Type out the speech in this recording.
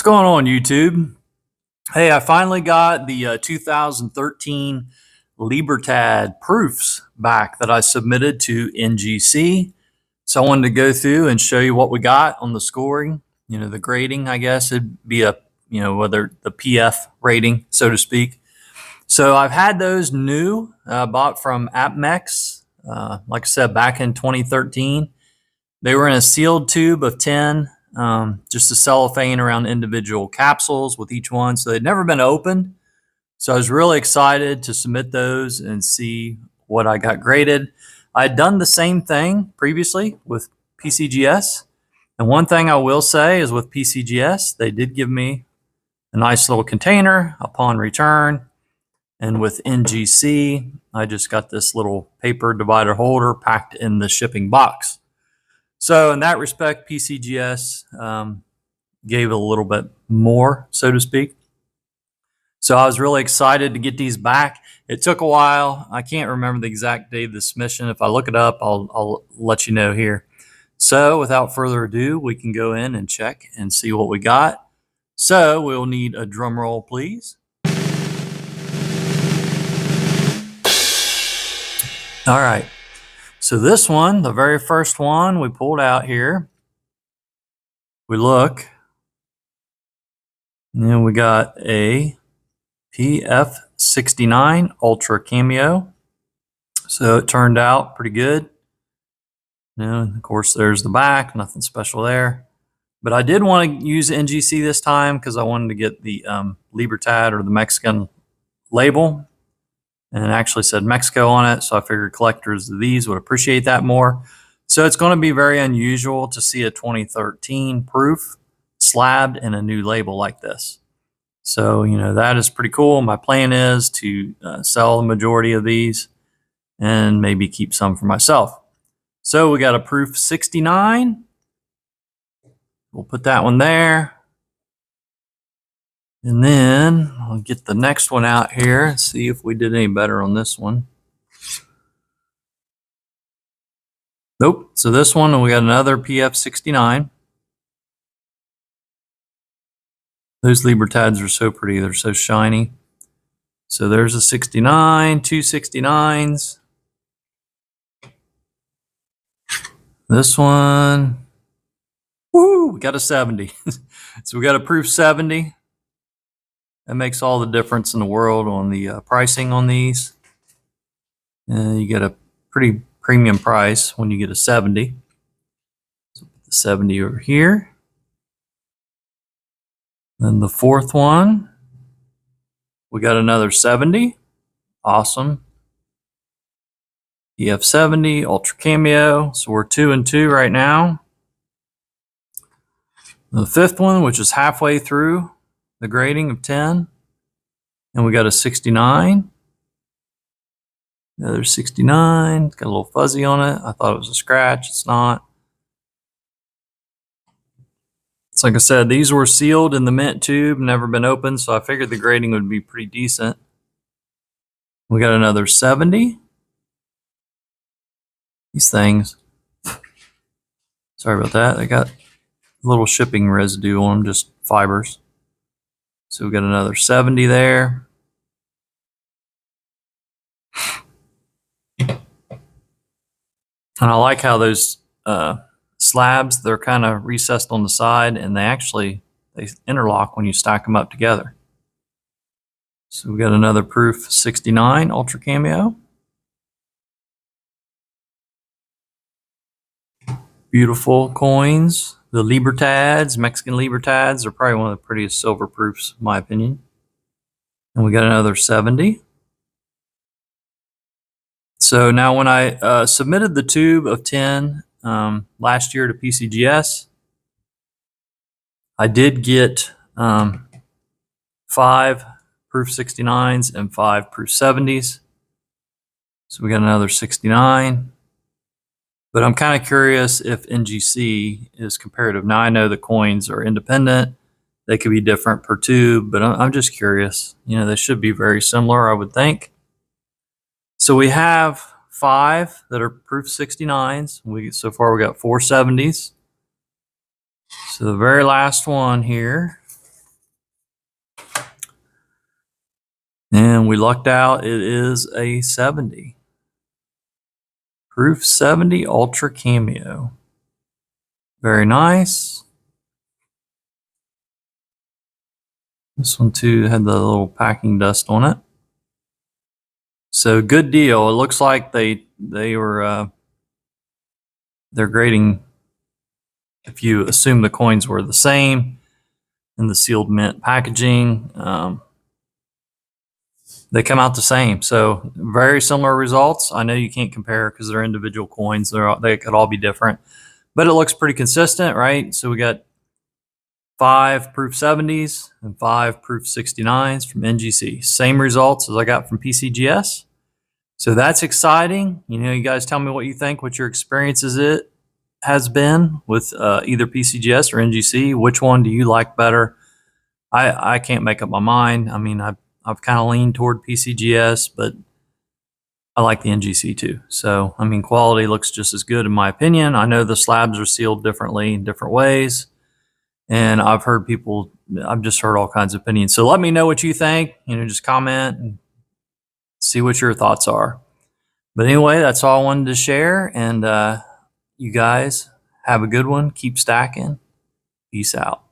going on, YouTube? Hey, I finally got the 2013 Libertad proofs back that I submitted to NGC. So I wanted to go through and show you what we got on the scoring. You know, the grading, I guess it'd be whether the PF rating, so to speak. So I've had those new, bought from AppMex, like I said, back in 2013. They were in a sealed tube of 10. Just a cellophane around individual capsules with each one. So they'd never been opened. So I was really excited to submit those and see what I got graded. I had done the same thing previously with PCGS. And one thing I will say is with PCGS, they did give me a nice little container upon return. And with NGC, I just got this little paper divider holder packed in the shipping box. So in that respect, PCGS gave a little bit more, so to speak. So I was really excited to get these back. It took a while. I can't remember the exact date of the submission. If I look it up, I'll let you know here. So without further ado, we can go in and check and see what we got. So we'll need a drum roll, please. All right. So this one, the very first one we pulled out here, we look, and then we got a PF69 Ultra Cameo. So it turned out pretty good. You know, of course, there's the back, nothing special there. But I did want to use NGC this time because I wanted to get the Libertad or the Mexican label. And it actually said Mexico on it, so I figured collectors of these would appreciate that more. So it's going to be very unusual to see a 2013 proof slabbed in a new label like this. So, you know, that is pretty cool. My plan is to sell the majority of these and maybe keep some for myself. So we got a Proof 69. We'll put that one there. And then I'll get the next one out here and see if we did any better on this one. Nope. So this one, we got another PF69. Those Libertads are so pretty. They're so shiny. So there's a 69, two 69s. This one, woo, we got a 70. So we got a Proof 70. That makes all the difference in the world on the pricing on these. You get a pretty premium price when you get a 70. So put the 70 over here. Then the fourth one, we got another 70. Awesome. PF70 Ultra Cameo. So we're 2 and 2 right now. The fifth one, which is halfway through the grading of 10, and we got a 69. Another 69, got a little fuzzy on it. I thought it was a scratch, it's not. It's like I said, these were sealed in the mint tube, never been opened, so I figured the grading would be pretty decent. We got another 70. These things, sorry about that, they got a little shipping residue on them, just fibers. So we got another 70 there. And I like how those slabs, they're kind of recessed on the side, and they interlock when you stack them up together. So we got another Proof 69 Ultra Cameo. Beautiful coins. The Libertads, Mexican Libertads, are probably one of the prettiest silver proofs, in my opinion. And we got another 70. So now when I submitted the tube of 10 last year to PCGS, I did get 5 Proof 69s and 5 Proof 70s. So we got another 69. But I'm kind of curious if NGC is comparative. Now I know the coins are independent. They could be different per tube, but I'm just curious. You know, they should be very similar, I would think. So we have 5 that are Proof 69s. So far we got 4 70s. So the very last one here And we lucked out. It is a 70. Proof 70 Ultra Cameo. Very nice. This one too had the little packing dust on it. So good deal. It looks like they were they're grading, if you assume the coins were the same in the sealed mint packaging, they come out the same. So very similar results. I know you can't compare because they're individual coins. They could all be different, but it looks pretty consistent, right? So we got 5 Proof 70s and 5 Proof 69s from NGC. Same results as I got from PCGS. So that's exciting. You know, you guys tell me what you think, what your experiences it has been with either PCGS or NGC. Which one do you like better? I can't make up my mind. I mean, I've kind of leaned toward PCGS, but I like the NGC too. So, I mean, quality looks just as good in my opinion. I know the slabs are sealed differently in different ways. And I've just heard all kinds of opinions. So let me know what you think. You know, just comment and see what your thoughts are. But anyway, that's all I wanted to share. And you guys have a good one. Keep stacking. Peace out.